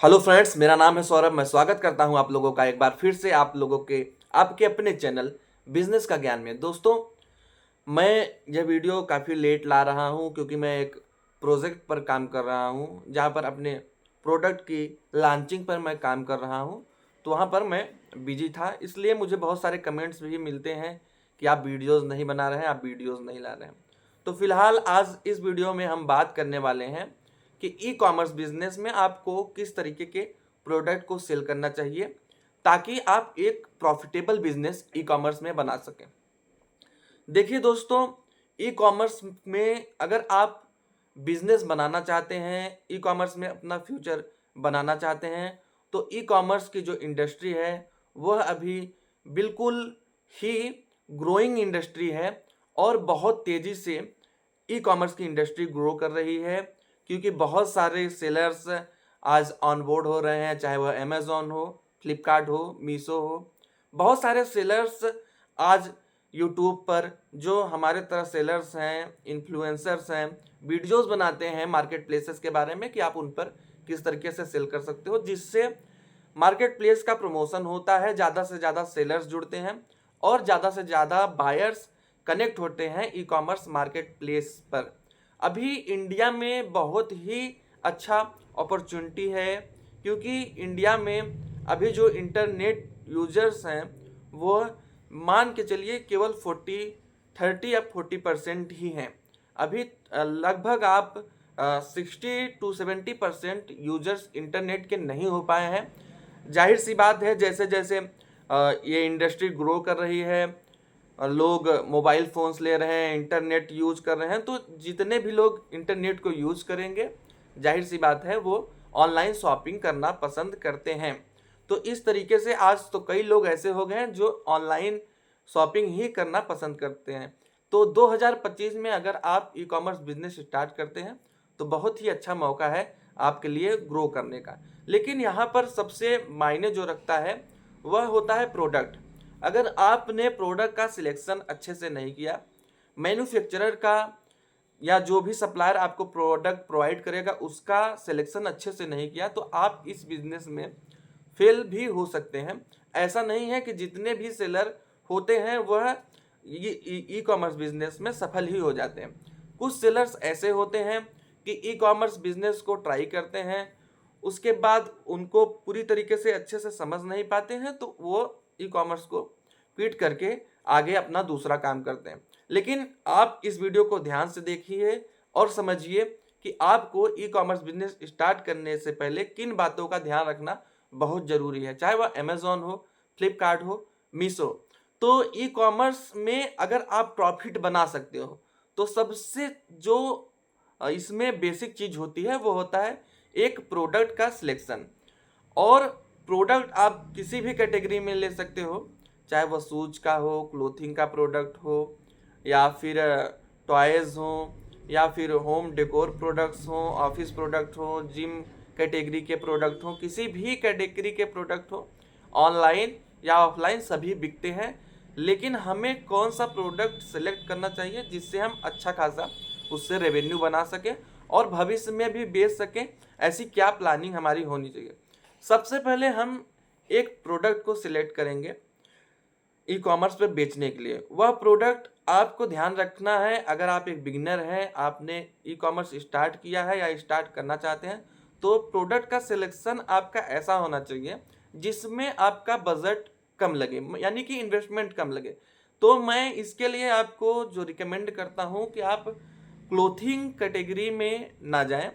Hello friends, मेरा नाम है सौरभ। मैं स्वागत करता हूं आप लोगों का एक बार फिर से आप लोगों के आपके अपने चैनल बिजनेस का ज्ञान में। दोस्तों, मैं यह वीडियो काफ़ी लेट ला रहा हूं क्योंकि मैं एक प्रोजेक्ट पर काम कर रहा हूं जहां पर अपने प्रोडक्ट की लॉन्चिंग पर मैं काम कर रहा हूं। तो वहां पर मैं बिजी था, इसलिए मुझे बहुत सारे कमेंट्स भी मिलते हैं कि आप वीडियोज़ नहीं बना रहे हैं, आप वीडियोज़ नहीं ला रहे हैं। तो फिलहाल आज इस वीडियो में हम बात करने वाले हैं कि ई कॉमर्स बिजनेस में आपको किस तरीके के प्रोडक्ट को सेल करना चाहिए ताकि आप एक प्रॉफिटेबल बिजनेस ई कॉमर्स में बना सकें। देखिए दोस्तों, ई कॉमर्स में अगर आप बिजनेस बनाना चाहते हैं, ई कॉमर्स में अपना फ्यूचर बनाना चाहते हैं, तो ई कॉमर्स की जो इंडस्ट्री है वह अभी बिल्कुल ही ग्रोइंग इंडस्ट्री है और बहुत तेज़ी से ई कॉमर्स की इंडस्ट्री ग्रो कर रही है क्योंकि बहुत सारे सेलर्स आज ऑन बोर्ड हो रहे हैं, चाहे वह अमेज़ॉन हो, फ्लिपकार्ट हो, मीशो हो। बहुत सारे सेलर्स आज यूट्यूब पर जो हमारे तरह सेलर्स हैं, इन्फ्लुएंसर्स हैं, वीडियोस बनाते हैं मार्केट प्लेसेस के बारे में कि आप उन पर किस तरीके से सेल कर सकते हो, जिससे मार्केट प्लेस का प्रमोशन होता है, ज़्यादा से ज़्यादा सेलर्स जुड़ते हैं और ज़्यादा से ज़्यादा बायर्स कनेक्ट होते हैं ई कॉमर्स मार्केट प्लेस पर। अभी इंडिया में बहुत ही अच्छा अपॉर्चुनिटी है क्योंकि इंडिया में अभी जो इंटरनेट यूजर्स हैं वो मान के चलिए केवल 30 या 40% ही हैं। अभी लगभग आप 60 to 70% यूजर्स इंटरनेट के नहीं हो पाए हैं। जाहिर सी बात है, जैसे जैसे ये इंडस्ट्री ग्रो कर रही है, लोग मोबाइल फ़ोन्स ले रहे हैं, इंटरनेट यूज़ कर रहे हैं, तो जितने भी लोग इंटरनेट को यूज़ करेंगे, जाहिर सी बात है वो ऑनलाइन शॉपिंग करना पसंद करते हैं। तो इस तरीके से आज तो कई लोग ऐसे हो गए हैं जो ऑनलाइन शॉपिंग ही करना पसंद करते हैं। तो 2025 में अगर आप ई कॉमर्स बिजनेस स्टार्ट करते हैं तो बहुत ही अच्छा मौका है आपके लिए ग्रो करने का। लेकिन यहाँ पर सबसे मायने जो रखता है वह होता है प्रोडक्ट। अगर आपने प्रोडक्ट का सिलेक्शन अच्छे से नहीं किया, मैन्युफैक्चरर का या जो भी सप्लायर आपको प्रोडक्ट प्रोवाइड करेगा उसका सिलेक्शन अच्छे से नहीं किया, तो आप इस बिजनेस में फेल भी हो सकते हैं। ऐसा नहीं है कि जितने भी सेलर होते हैं वह ई कॉमर्स बिजनेस में सफल ही हो जाते हैं। कुछ सेलर्स ऐसे होते हैं कि ई कॉमर्स बिजनेस को ट्राई करते हैं, उसके बाद उनको पूरी तरीके से अच्छे से समझ नहीं पाते हैं तो वो ई कॉमर्स को क्विट करके आगे अपना दूसरा काम करते हैं। लेकिन आप इस वीडियो को ध्यान से देखिए और समझिए कि आपको ई कॉमर्स बिजनेस स्टार्ट करने से पहले किन बातों का ध्यान रखना बहुत ज़रूरी है, चाहे वह अमेज़ॉन हो, फ्लिपकार्ट हो, मीशो। तो ई कॉमर्स में अगर आप प्रॉफिट बना सकते हो तो सबसे जो इसमें बेसिक चीज़ होती है वो होता है एक प्रोडक्ट का सिलेक्शन। और प्रोडक्ट आप किसी भी कैटेगरी में ले सकते हो, चाहे वह शूज का हो, क्लोथिंग का प्रोडक्ट हो, या फिर टॉयज़ हो, या फिर होम डेकोर प्रोडक्ट्स हो, ऑफिस प्रोडक्ट हो, जिम कैटेगरी के प्रोडक्ट हो, किसी भी कैटेगरी के प्रोडक्ट हो, ऑनलाइन या ऑफलाइन सभी बिकते हैं। लेकिन हमें कौन सा प्रोडक्ट सेलेक्ट करना चाहिए जिससे हम अच्छा खासा उससे रेवेन्यू बना सकें और भविष्य में भी बेच सकें, ऐसी क्या प्लानिंग हमारी होनी चाहिए। सबसे पहले हम एक प्रोडक्ट को सिलेक्ट करेंगे ई कॉमर्स पे बेचने के लिए। वह प्रोडक्ट आपको ध्यान रखना है, अगर आप एक बिगिनर हैं, आपने ई कॉमर्स स्टार्ट किया है या स्टार्ट करना चाहते हैं, तो प्रोडक्ट का सिलेक्शन आपका ऐसा होना चाहिए जिसमें आपका बजट कम लगे, यानी कि इन्वेस्टमेंट कम लगे। तो मैं इसके लिए आपको जो रिकमेंड करता हूँ कि आप क्लोथिंग कैटेगरी में ना जाएं,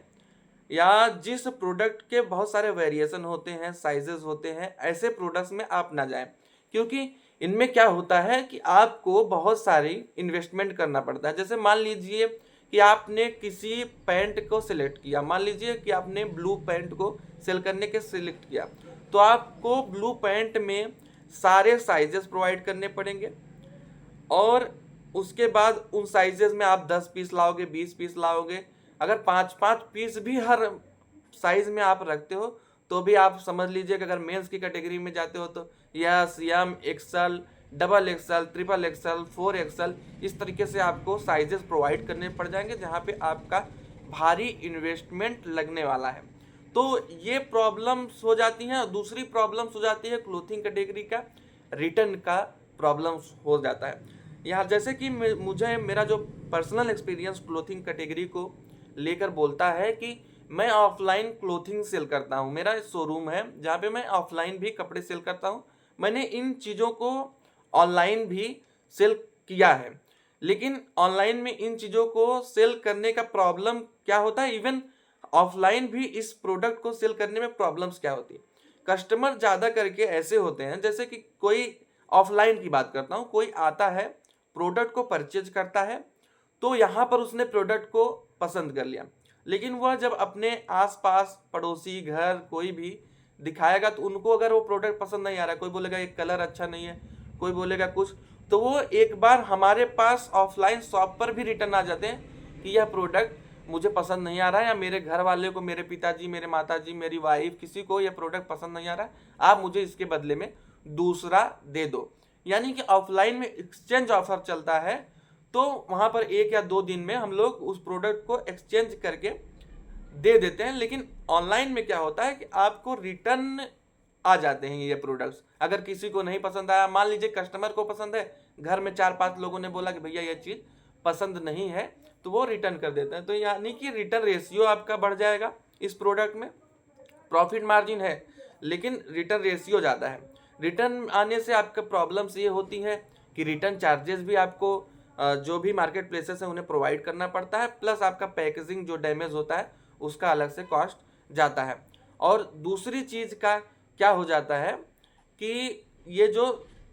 या जिस प्रोडक्ट के बहुत सारे वेरिएशन होते हैं, साइजेस होते हैं, ऐसे प्रोडक्ट्स में आप ना जाएं, क्योंकि इनमें क्या होता है कि आपको बहुत सारी इन्वेस्टमेंट करना पड़ता है। जैसे मान लीजिए कि आपने किसी पैंट को सिलेक्ट किया, मान लीजिए कि आपने ब्लू पैंट को सेल करने के सिलेक्ट किया, तो आपको ब्लू पैंट में सारे साइजेस प्रोवाइड करने पड़ेंगे और उसके बाद उन साइजेस में आप 10 पीस लाओगे, 20 पीस लाओगे। अगर 5-5 पीस भी हर साइज में आप रखते हो तो भी आप समझ लीजिए कि अगर मेंस की कैटेगरी में जाते हो तो yes, M, axle, double axle, triple axle, 4 axle, इस तरीके से आपको साइजेस प्रोवाइड करने पड़ जाएंगे जहाँ पे आपका भारी इन्वेस्टमेंट लगने वाला है। तो ये प्रॉब्लम्स हो जाती हैं। और दूसरी प्रॉब्लम्स हो जाती है क्लोथिंग कैटेगरी का रिटर्न का प्रॉब्लम्स हो जाता है। यहाँ जैसे कि मुझे मेरा जो पर्सनल एक्सपीरियंस क्लोथिंग कैटेगरी को लेकर बोलता है कि मैं ऑफलाइन क्लोथिंग सेल करता हूँ। मेरा शोरूम है जहाँ पे मैं ऑफलाइन भी कपड़े सेल करता हूँ। मैंने इन चीज़ों को ऑनलाइन भी सेल किया है, लेकिन ऑनलाइन में इन चीज़ों को सेल करने का प्रॉब्लम क्या होता है, इवन ऑफलाइन भी इस प्रोडक्ट को सेल करने में प्रॉब्लम्स क्या होती है। कस्टमर ज़्यादा करके ऐसे होते हैं, जैसे कि कोई ऑफलाइन की बात करता हूँ, कोई आता है प्रोडक्ट को परचेज करता है, तो यहाँ पर उसने प्रोडक्ट को पसंद कर लिया, लेकिन वह जब अपने आसपास पड़ोसी घर कोई भी दिखाएगा तो उनको अगर वो प्रोडक्ट पसंद नहीं आ रहा है, कोई बोलेगा ये कलर अच्छा नहीं है, कोई बोलेगा कुछ, तो वो एक बार हमारे पास ऑफलाइन शॉप पर भी रिटर्न आ जाते हैं कि यह प्रोडक्ट मुझे पसंद नहीं आ रहा है, या मेरे घर वाले को, मेरे पिताजी, मेरे माताजी, मेरी वाइफ, किसी को यह प्रोडक्ट पसंद नहीं आ रहा है, आप मुझे इसके बदले में दूसरा दे दो। यानी कि ऑफलाइन में एक्सचेंज ऑफर चलता है, तो वहाँ पर 1 या 2 दिन में हम लोग उस प्रोडक्ट को एक्सचेंज करके दे देते हैं। लेकिन ऑनलाइन में क्या होता है कि आपको रिटर्न आ जाते हैं ये प्रोडक्ट्स। अगर किसी को नहीं पसंद आया, मान लीजिए कस्टमर को पसंद है, घर में 4-5 लोगों ने बोला कि भैया ये चीज़ पसंद नहीं है, तो वो रिटर्न कर देते हैं। तो यानी कि रिटर्न रेशियो आपका बढ़ जाएगा इस प्रोडक्ट में। प्रॉफिट मार्जिन है, लेकिन रिटर्न रेशियो ज़्यादा है। रिटर्न आने से आपका प्रॉब्लम्स ये होती है कि रिटर्न चार्जेस भी आपको जो भी मार्केट प्लेसेस हैं उन्हें प्रोवाइड करना पड़ता है, प्लस आपका पैकेजिंग जो डैमेज होता है उसका अलग से कॉस्ट जाता है। और दूसरी चीज़ का क्या हो जाता है कि ये जो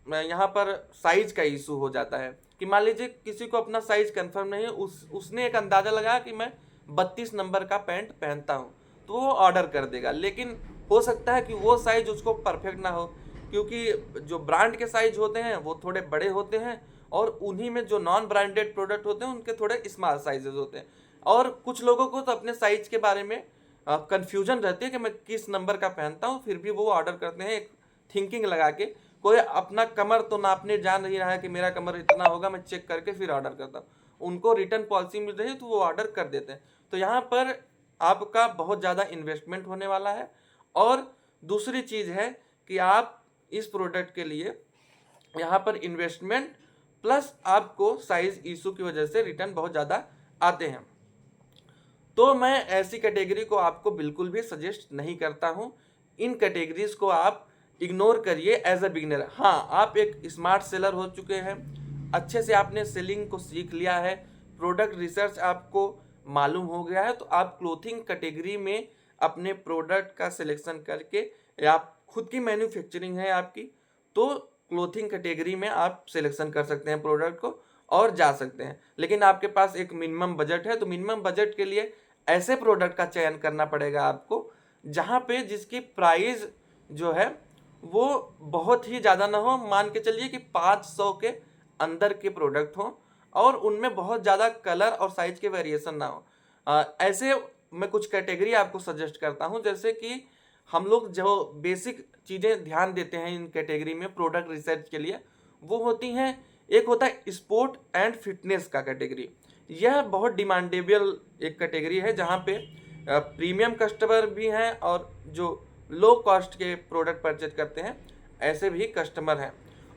यहाँ पर साइज़ का इशू हो जाता है कि मान लीजिए किसी को अपना साइज़ कंफर्म नहीं है, उसने एक अंदाज़ा लगाया कि मैं 32 नंबर का पैंट पहनता हूँ, तो वो ऑर्डर कर देगा। लेकिन हो सकता है कि वो साइज़ उसको परफेक्ट ना हो, क्योंकि जो ब्रांड के साइज होते हैं वो थोड़े बड़े होते हैं, और उन्हीं में जो नॉन ब्रांडेड प्रोडक्ट होते हैं उनके थोड़े स्मॉल साइजेस होते हैं। और कुछ लोगों को तो अपने साइज के बारे में कंफ्यूजन रहती है कि मैं किस नंबर का पहनता हूँ, फिर भी वो ऑर्डर करते हैं एक थिंकिंग लगा के। कोई अपना कमर तो नापने जान नहीं रहा है कि मेरा कमर इतना होगा, मैं चेक करके फिर ऑर्डर करता हूँ। उनको रिटर्न पॉलिसी मिल रही है तो वो ऑर्डर कर देते हैं। तो यहाँ पर आपका बहुत ज़्यादा इन्वेस्टमेंट होने वाला है। और दूसरी चीज़ है कि आप इस प्रोडक्ट के लिए यहाँ पर इन्वेस्टमेंट प्लस आपको साइज इशू की वजह से रिटर्न बहुत ज़्यादा आते हैं। तो मैं ऐसी कैटेगरी को आपको बिल्कुल भी सजेस्ट नहीं करता हूँ। इन कैटेगरीज को आप इग्नोर करिए एज अ बिगिनर। हाँ, आप एक स्मार्ट सेलर हो चुके हैं, अच्छे से आपने सेलिंग को सीख लिया है, प्रोडक्ट रिसर्च आपको मालूम हो गया है, तो आप क्लोथिंग कैटेगरी में अपने प्रोडक्ट का सिलेक्शन करके, या आप खुद की मैन्युफैक्चरिंग है आपकी, तो क्लोथिंग कैटेगरी में आप सिलेक्शन कर सकते हैं प्रोडक्ट को और जा सकते हैं। लेकिन आपके पास एक मिनिमम बजट है, तो मिनिमम बजट के लिए ऐसे प्रोडक्ट का चयन करना पड़ेगा आपको जहाँ पे जिसकी प्राइस जो है वो बहुत ही ज़्यादा ना हो। मान के चलिए कि 500 के अंदर के प्रोडक्ट हों और उनमें बहुत ज़्यादा कलर और साइज के वेरिएशन ना हो। ऐसे मैं कुछ कैटेगरी आपको सजेस्ट करता हूँ, जैसे कि हम लोग जो बेसिक चीज़ें ध्यान देते हैं इन कैटेगरी में प्रोडक्ट रिसर्च के लिए, वो होती हैं, एक होता है स्पोर्ट एंड फिटनेस का कैटेगरी। यह बहुत डिमांडेबल एक कैटेगरी है जहाँ पे प्रीमियम कस्टमर भी हैं और जो लो कॉस्ट के प्रोडक्ट परचेज करते हैं ऐसे भी कस्टमर हैं।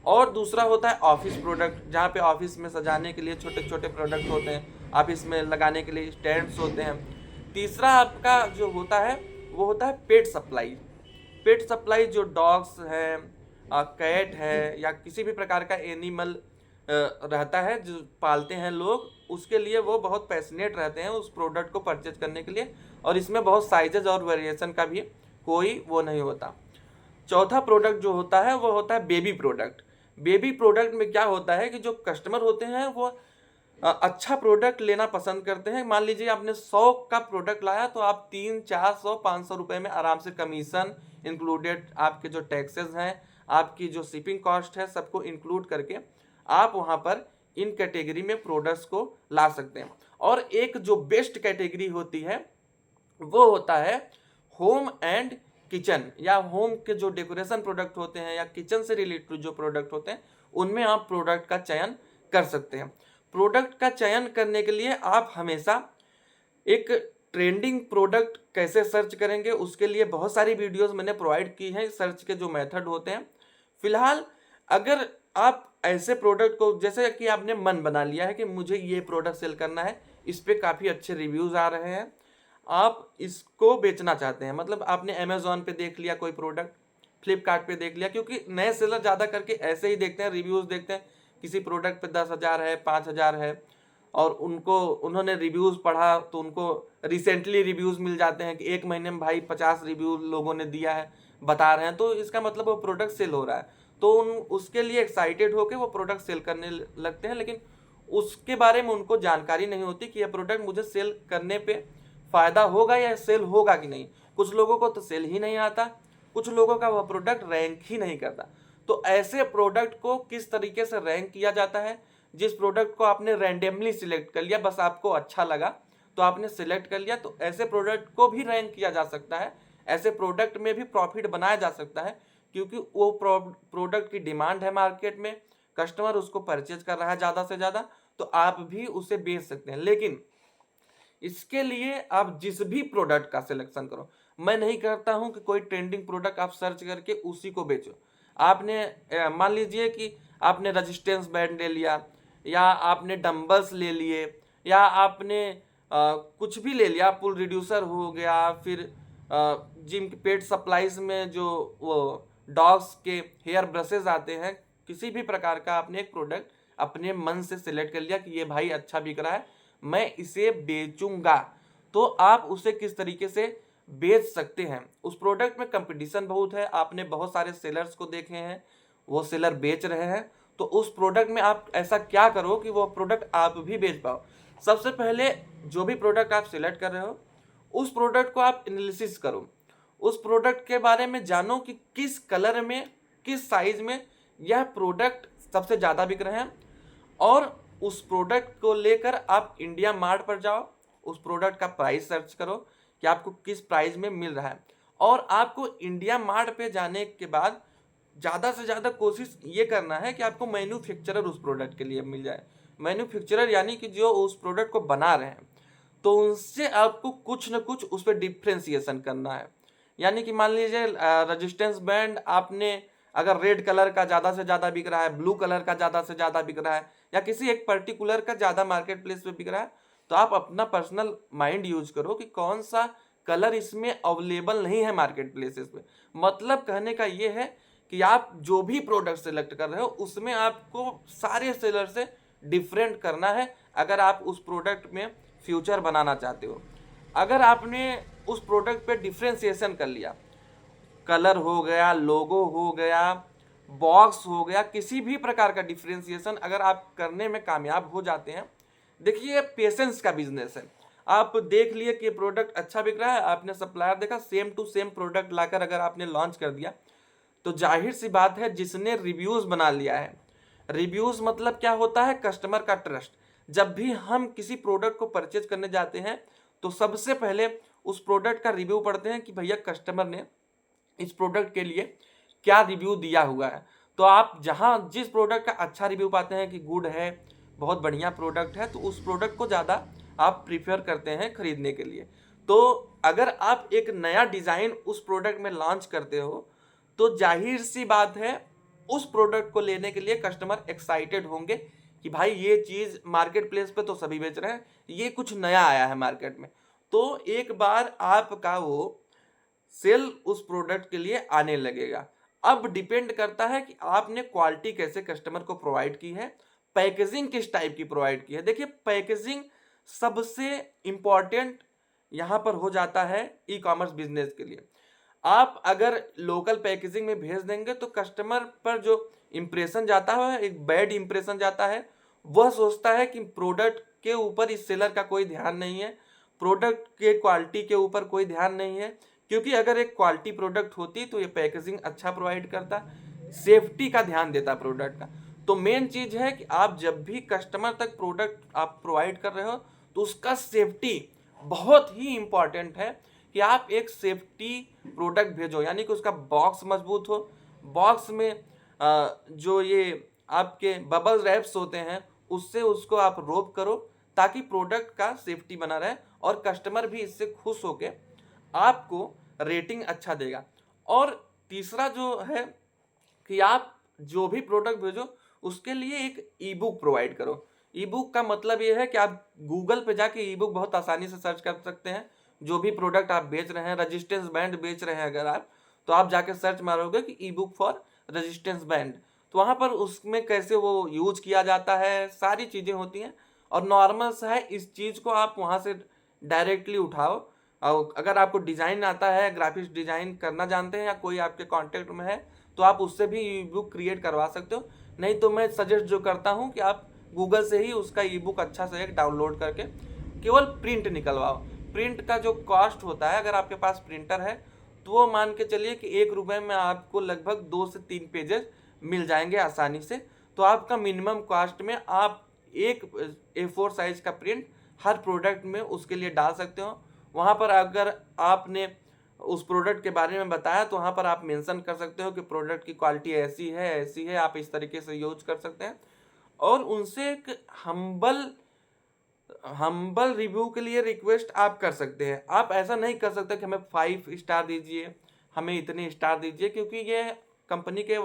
और दूसरा होता है ऑफिस प्रोडक्ट, जहाँ पे ऑफिस में सजाने के लिए छोटे छोटे प्रोडक्ट होते हैं, ऑफिस में लगाने के लिए स्टैंड्स होते हैं। तीसरा आपका जो होता है वो होता है पेट सप्लाई। पेट सप्लाई जो डॉग्स हैं, कैट है, या किसी भी प्रकार का एनिमल रहता है जो पालते हैं लोग, उसके लिए वो बहुत पैशनेट रहते हैं उस प्रोडक्ट को परचेज करने के लिए, और इसमें बहुत साइजेज और वेरिएशन का भी कोई वो नहीं होता। चौथा प्रोडक्ट जो होता है वो होता है बेबी प्रोडक्ट। बेबी प्रोडक्ट में क्या होता है कि जो कस्टमर होते हैं वो अच्छा प्रोडक्ट लेना पसंद करते हैं। मान लीजिए आपने 100 का प्रोडक्ट लाया, तो आप 300-400-500 रुपये में आराम से कमीशन इंक्लूडेड, आपके जो टैक्सेस हैं, आपकी जो शिपिंग कॉस्ट है, सबको इंक्लूड करके आप वहाँ पर इन कैटेगरी में प्रोडक्ट्स को ला सकते हैं। और एक जो बेस्ट कैटेगरी होती है वो होता है होम एंड किचन, या होम के जो डेकोरेशन प्रोडक्ट होते हैं या किचन से रिलेटेड जो प्रोडक्ट होते हैं उनमें आप प्रोडक्ट का चयन कर सकते हैं। प्रोडक्ट का चयन करने के लिए आप हमेशा एक ट्रेंडिंग प्रोडक्ट कैसे सर्च करेंगे उसके लिए बहुत सारी वीडियोस मैंने प्रोवाइड की हैं, सर्च के जो मेथड होते हैं। फिलहाल अगर आप ऐसे प्रोडक्ट को, जैसे कि आपने मन बना लिया है कि मुझे ये प्रोडक्ट सेल करना है, इस पे काफ़ी अच्छे रिव्यूज़ आ रहे हैं, आप इसको बेचना चाहते हैं, मतलब आपने अमेज़ॉन पे देख लिया कोई प्रोडक्ट, फ्लिपकार्ट पे देख लिया, क्योंकि नए सेलर ज़्यादा करके ऐसे ही देखते हैं, रिव्यूज़ देखते हैं, किसी प्रोडक्ट पे 10,000 है, 5,000 है, और उन्होंने रिव्यूज़ पढ़ा तो उनको रिसेंटली रिव्यूज़ मिल जाते हैं कि 1 महीने में भाई 50 रिव्यू लोगों ने दिया है, बता रहे हैं, तो इसका मतलब वो प्रोडक्ट सेल हो रहा है, तो उसके लिए एक्साइटेड होकर वो प्रोडक्ट सेल करने लगते हैं, लेकिन उसके बारे में उनको जानकारी नहीं होती कि यह प्रोडक्ट मुझे सेल करने पे फ़ायदा होगा या सेल होगा कि नहीं। कुछ लोगों को तो सेल ही नहीं आता, कुछ लोगों का वह प्रोडक्ट रैंक ही नहीं करता। तो ऐसे प्रोडक्ट को किस तरीके से रैंक किया जाता है, जिस प्रोडक्ट को आपने रैंडमली सिलेक्ट कर लिया, बस आपको अच्छा लगा तो आपने सिलेक्ट कर लिया, तो ऐसे प्रोडक्ट को भी रैंक किया जा सकता है, ऐसे प्रोडक्ट में भी प्रॉफिट बनाया जा सकता है, क्योंकि वो प्रोडक्ट की डिमांड है मार्केट में, कस्टमर उसको परचेज कर रहा है ज़्यादा से ज़्यादा, तो आप भी उसे बेच सकते हैं। लेकिन इसके लिए आप जिस भी प्रोडक्ट का सिलेक्शन करो, मैं नहीं कहता हूं कि कोई ट्रेंडिंग प्रोडक्ट आप सर्च करके उसी को बेचो। आपने मान लीजिए कि आपने रेजिस्टेंस बैंड ले लिया, या आपने डंबल्स ले लिए, या आपने कुछ भी ले लिया, पुल रिड्यूसर हो गया, फिर जिम के पेट सप्लाईज में जो वो डॉग्स के हेयर ब्रशेज आते हैं, किसी भी प्रकार का आपने एक प्रोडक्ट अपने मन से सिलेक्ट कर लिया कि ये भाई अच्छा बिक रहा है, मैं इसे बेचूंगा, तो आप उसे किस तरीके से बेच सकते हैं। उस प्रोडक्ट में कंपटीशन बहुत है, आपने बहुत सारे सेलर्स को देखे हैं, वो सेलर बेच रहे हैं, तो उस प्रोडक्ट में आप ऐसा क्या करो कि वो प्रोडक्ट आप भी बेच पाओ। सबसे पहले जो भी प्रोडक्ट आप सिलेक्ट कर रहे हो, उस प्रोडक्ट को आप एनालिसिस करो, उस प्रोडक्ट के बारे में जानो कि किस कलर में, किस साइज में यह प्रोडक्ट सबसे ज़्यादा बिक रहे हैं, और उस प्रोडक्ट को लेकर आप इंडिया मार्ट पर जाओ, उस प्रोडक्ट का प्राइस सर्च करो कि आपको किस प्राइस में मिल रहा है, और आपको इंडिया मार्ट पे जाने के बाद ज़्यादा से ज़्यादा कोशिश ये करना है कि आपको मैन्युफैक्चरर उस प्रोडक्ट के लिए मिल जाए। मैन्युफैक्चरर यानी कि जो उस प्रोडक्ट को बना रहे हैं, तो उनसे आपको कुछ न कुछ उस पर डिफ्रेंसिएशन करना है। यानी कि मान लीजिए रेजिस्टेंस बैंड आपने अगर रेड कलर का ज़्यादा से ज़्यादा बिक रहा है, ब्लू कलर का ज़्यादा से ज़्यादा बिक रहा है, या किसी एक पर्टिकुलर का ज़्यादा मार्केट प्लेस पे बिक रहा है, तो आप अपना पर्सनल माइंड यूज करो कि कौन सा कलर इसमें अवेलेबल नहीं है मार्केट प्लेसेस पे। मतलब कहने का ये है कि आप जो भी प्रोडक्ट सेलेक्ट कर रहे हो, उसमें आपको सारे सेलर से डिफरेंट करना है, अगर आप उस प्रोडक्ट में फ्यूचर बनाना चाहते हो। अगर आपने उस प्रोडक्ट पे डिफ्रेंसिएशन कर लिया, कलर हो गया, लोगो हो गया, बॉक्स हो गया, किसी भी प्रकार का डिफ्रेंसिएशन अगर आप करने में कामयाब हो जाते हैं, देखिए पेशेंस का बिजनेस है। आप देख लिए कि प्रोडक्ट अच्छा बिक रहा है, आपने सप्लायर देखा, सेम टू सेम प्रोडक्ट लाकर अगर आपने लॉन्च कर दिया, तो जाहिर सी बात है जिसने रिव्यूज़ बना लिया है, रिव्यूज़ मतलब क्या होता है, कस्टमर का ट्रस्ट। जब भी हम किसी प्रोडक्ट को परचेज करने जाते हैं, तो सबसे पहले उस प्रोडक्ट का रिव्यू पढ़ते हैं कि भैया कस्टमर ने इस प्रोडक्ट के लिए क्या रिव्यू दिया हुआ है। तो आप जहां जिस प्रोडक्ट का अच्छा रिव्यू पाते हैं कि गुड है, बहुत बढ़िया प्रोडक्ट है, तो उस प्रोडक्ट को ज़्यादा आप प्रीफर करते हैं खरीदने के लिए। तो अगर आप एक नया डिज़ाइन उस प्रोडक्ट में लॉन्च करते हो, तो जाहिर सी बात है उस प्रोडक्ट को लेने के लिए कस्टमर एक्साइटेड होंगे कि भाई ये चीज़ मार्केट प्लेस पे तो सभी बेच रहे हैं, ये कुछ नया आया है मार्केट में। तो एक बार आपका वो सेल उस प्रोडक्ट के लिए आने लगेगा। अब डिपेंड करता है कि आपने क्वालिटी कैसे कस्टमर को प्रोवाइड की है, पैकेजिंग किस टाइप की प्रोवाइड की है। देखिए पैकेजिंग सबसे इम्पॉर्टेंट यहाँ पर हो जाता है ई कॉमर्स बिजनेस के लिए। आप अगर लोकल पैकेजिंग में भेज देंगे तो कस्टमर पर जो इम्प्रेशन जाता है, एक बैड इम्प्रेशन जाता है, वह सोचता है कि प्रोडक्ट के ऊपर इस सेलर का कोई ध्यान नहीं है, प्रोडक्ट के क्वालिटी के ऊपर कोई ध्यान नहीं है। क्योंकि अगर एक क्वालिटी प्रोडक्ट होती तो ये पैकेजिंग अच्छा प्रोवाइड करता, सेफ्टी का ध्यान देता प्रोडक्ट का। तो मेन चीज़ है कि आप जब भी कस्टमर तक प्रोडक्ट आप प्रोवाइड कर रहे हो, तो उसका सेफ्टी बहुत ही इम्पॉर्टेंट है कि आप एक सेफ्टी प्रोडक्ट भेजो, यानी कि उसका बॉक्स मजबूत हो, बॉक्स में जो ये आपके बबल रैप्स होते हैं उससे उसको आप रोप करो, ताकि प्रोडक्ट का सेफ्टी बना रहे और कस्टमर भी इससे खुश होके आपको रेटिंग अच्छा देगा। और तीसरा जो है कि आप जो भी प्रोडक्ट भेजो उसके लिए एक ई बुक प्रोवाइड करो। ई बुक का मतलब ये है कि आप गूगल पे जाके ई बुक बहुत आसानी से सर्च कर सकते हैं। जो भी प्रोडक्ट आप बेच रहे हैं, रेजिस्टेंस बैंड बेच रहे हैं अगर आप, तो आप जाके सर्च मारोगे कि ई बुक फॉर रेजिस्टेंस बैंड, तो वहाँ पर उसमें कैसे वो यूज किया जाता है सारी चीज़ें होती हैं। और नॉर्मल सा है, इस चीज़ को आप वहाँ से डायरेक्टली उठाओ। और अगर आपको डिज़ाइन आता है, ग्राफिक्स डिज़ाइन करना जानते हैं या कोई आपके कॉन्टेक्ट में है, तो आप उससे भी ई बुक क्रिएट करवा सकते हो। नहीं तो मैं सजेस्ट जो करता हूँ कि आप गूगल से ही उसका ई बुक अच्छा से एक डाउनलोड करके केवल प्रिंट निकलवाओ। प्रिंट का जो कॉस्ट होता है, अगर आपके पास प्रिंटर है तो वो मान के चलिए कि 1 रुपये में आपको लगभग 2 से 3 पेजेस मिल जाएंगे आसानी से। तो आपका मिनिमम कॉस्ट में आप एक A4 साइज का प्रिंट हर प्रोडक्ट में उसके लिए डाल सकते हो। वहाँ पर अगर आपने उस प्रोडक्ट के बारे में बताया तो वहाँ पर आप मेंशन कर सकते हो कि प्रोडक्ट की क्वालिटी ऐसी है, आप इस तरीके से यूज कर सकते हैं। और उनसे एक हम्बल हम्बल रिव्यू के लिए रिक्वेस्ट आप कर सकते हैं। आप ऐसा नहीं कर सकते कि हमें 5 स्टार दीजिए, हमें इतने स्टार दीजिए, क्योंकि ये कंपनी के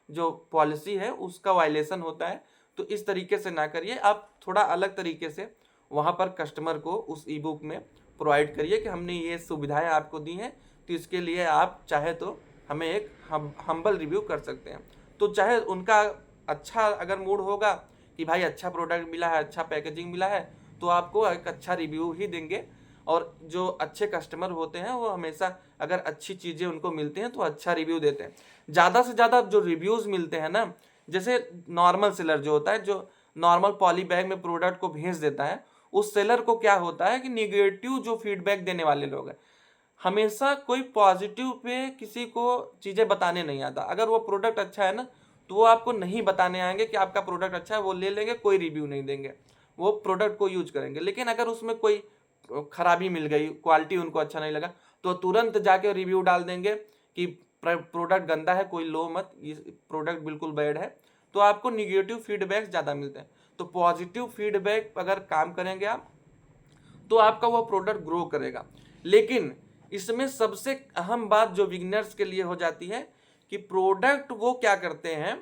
जो पॉलिसी है उसका वायलेशन होता है। तो इस तरीके से ना करिए, आप थोड़ा अलग तरीके से वहाँ पर कस्टमर को उस ई बुक में प्रोवाइड करिए कि हमने ये सुविधाएं आपको दी हैं, तो इसके लिए आप चाहे तो हमें एक हम्बल रिव्यू कर सकते हैं। तो चाहे उनका अच्छा अगर मूड होगा कि भाई अच्छा प्रोडक्ट मिला है, अच्छा पैकेजिंग मिला है, तो आपको एक अच्छा रिव्यू ही देंगे। और जो अच्छे कस्टमर होते हैं वो हमेशा अगर अच्छी चीज़ें उनको मिलती हैं तो अच्छा रिव्यू देते हैं। ज़्यादा से ज़्यादा जो रिव्यूज़ मिलते हैं ना, जैसे नॉर्मल सेलर जो होता है, जो नॉर्मल पॉली बैग में प्रोडक्ट को भेज देता है, उस सेलर को क्या होता है कि निगेटिव जो फीडबैक देने वाले लोग हैं, हमेशा कोई पॉजिटिव पे किसी को चीज़ें बताने नहीं आता। अगर वो प्रोडक्ट अच्छा है ना, तो वो आपको नहीं बताने आएंगे कि आपका प्रोडक्ट अच्छा है, वो ले लेंगे, कोई रिव्यू नहीं देंगे, वो प्रोडक्ट को यूज करेंगे। लेकिन अगर उसमें कोई खराबी मिल गई, क्वालिटी उनको अच्छा नहीं लगा, तो तुरंत जाके रिव्यू डाल देंगे कि प्रोडक्ट गंदा है, कोई लो मत, ये प्रोडक्ट बिल्कुल बैड है। तो आपको निगेटिव फीडबैक ज़्यादा मिलते हैं। तो पॉजिटिव फीडबैक अगर काम करेंगे आप, तो आपका वो प्रोडक्ट ग्रो करेगा। लेकिन इसमें सबसे अहम बात जो बिगिनर्स के लिए हो जाती है कि प्रोडक्ट वो क्या करते हैं,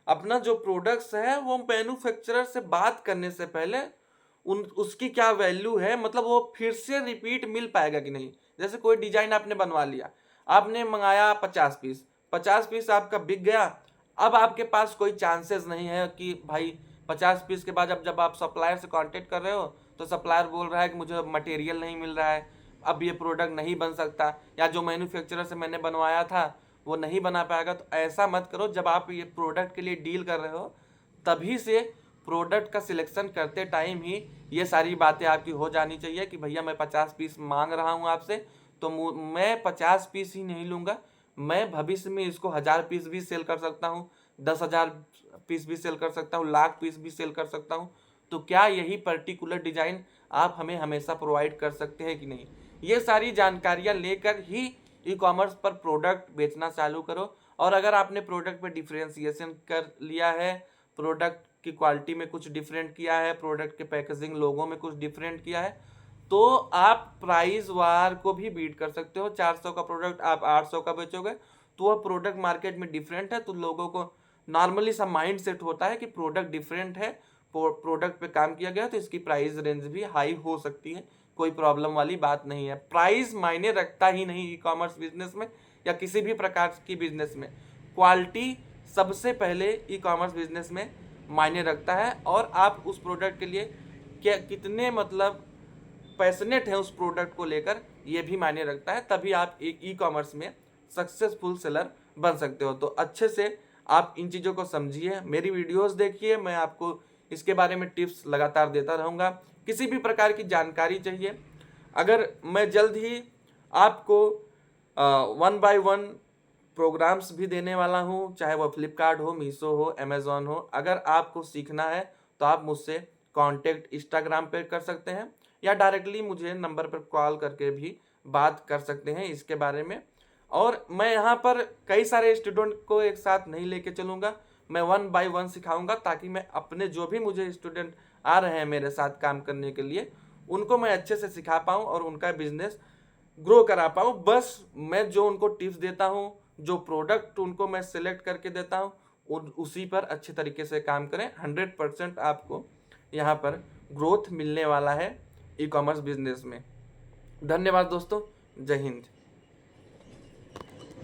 अपना जो प्रोडक्ट्स है वो मैन्युफैक्चरर से बात करने से पहले उसकी क्या वैल्यू है, मतलब वो फिर से रिपीट मिल पाएगा कि नहीं। जैसे कोई डिजाइन आपने बनवा लिया, आपने मंगाया 50 पीस, 50 पीस आपका बिक गया। अब आपके पास कोई चांसेस नहीं है कि भाई 50 पीस के बाद जब आप सप्लायर से कांटेक्ट कर रहे हो तो सप्लायर बोल रहा है कि मुझे मटेरियल नहीं मिल रहा है, अब ये प्रोडक्ट नहीं बन सकता, या जो मैन्युफैक्चरर से मैंने बनवाया था वो नहीं बना पाएगा। तो ऐसा मत करो। जब आप ये प्रोडक्ट के लिए डील कर रहे हो तभी से प्रोडक्ट का सिलेक्शन करते टाइम ही ये सारी बातें आपकी हो जानी चाहिए कि भैया मैं 50 पीस मांग रहा हूँ आपसे, तो मैं 50 पीस ही नहीं लूँगा, मैं भविष्य में इसको 1000 पीस भी सेल कर सकता हूँ, 10,000 पीस भी सेल कर सकता हूँ, लाख पीस भी सेल कर सकता हूँ। तो क्या यही पर्टिकुलर डिज़ाइन आप हमें हमेशा प्रोवाइड कर सकते हैं कि नहीं। ये सारी जानकारियाँ लेकर ही ई कॉमर्स पर प्रोडक्ट बेचना चालू करो। और अगर आपने प्रोडक्ट पे डिफ्रेंसिएशन कर लिया है, प्रोडक्ट की क्वालिटी में कुछ डिफरेंट किया है, प्रोडक्ट के पैकेजिंग लोगों में कुछ डिफरेंट किया है, तो आप प्राइस वार को भी बीट कर सकते हो। 400 का प्रोडक्ट आप 800 का बेचोगे तो वह प्रोडक्ट मार्केट में डिफरेंट है, तो लोगों को नॉर्मली सा माइंड सेट होता है कि प्रोडक्ट डिफरेंट है, प्रोडक्ट पे काम किया गया तो इसकी प्राइस रेंज भी हाई हो सकती है, कोई प्रॉब्लम वाली बात नहीं है। प्राइस मायने रखता ही नहीं ई कॉमर्स बिजनेस में या किसी भी प्रकार की बिजनेस में। क्वालिटी सबसे पहले ई कॉमर्स बिजनेस में मायने रखता है, और आप उस प्रोडक्ट के लिए क्या कितने मतलब पैशनेट है उस प्रोडक्ट को लेकर, ये भी मायने रखता है। तभी आप एक ई कॉमर्स में सक्सेसफुल सेलर बन सकते हो। तो अच्छे से आप इन चीज़ों को समझिए, मेरी वीडियोस देखिए, मैं आपको इसके बारे में टिप्स लगातार देता रहूँगा। किसी भी प्रकार की जानकारी चाहिए, अगर मैं जल्द ही आपको 1 by 1 प्रोग्राम्स भी देने वाला हूँ, चाहे वो फ्लिपकार्ट हो, मीशो हो, अमेज़ॉन हो। अगर आपको सीखना है तो आप मुझसे कांटेक्ट इंस्टाग्राम पे कर सकते हैं, या डायरेक्टली मुझे नंबर पर कॉल करके भी बात कर सकते हैं इसके बारे में। और मैं यहाँ पर कई सारे स्टूडेंट को एक साथ नहीं लेके चलूँगा, मैं 1 by 1 सिखाऊंगा, ताकि मैं अपने जो भी मुझे स्टूडेंट आ रहे हैं मेरे साथ काम करने के लिए, उनको मैं अच्छे से सिखा पाऊँ और उनका बिजनेस ग्रो करा पाऊँ। बस मैं जो उनको टिप्स देता हूँ, जो प्रोडक्ट उनको मैं सिलेक्ट करके देता हूँ, उसी पर अच्छे तरीके से काम करें। 100% आपको यहाँ पर ग्रोथ मिलने वाला है ई कॉमर्स बिजनेस में। धन्यवाद दोस्तों, जय हिंद।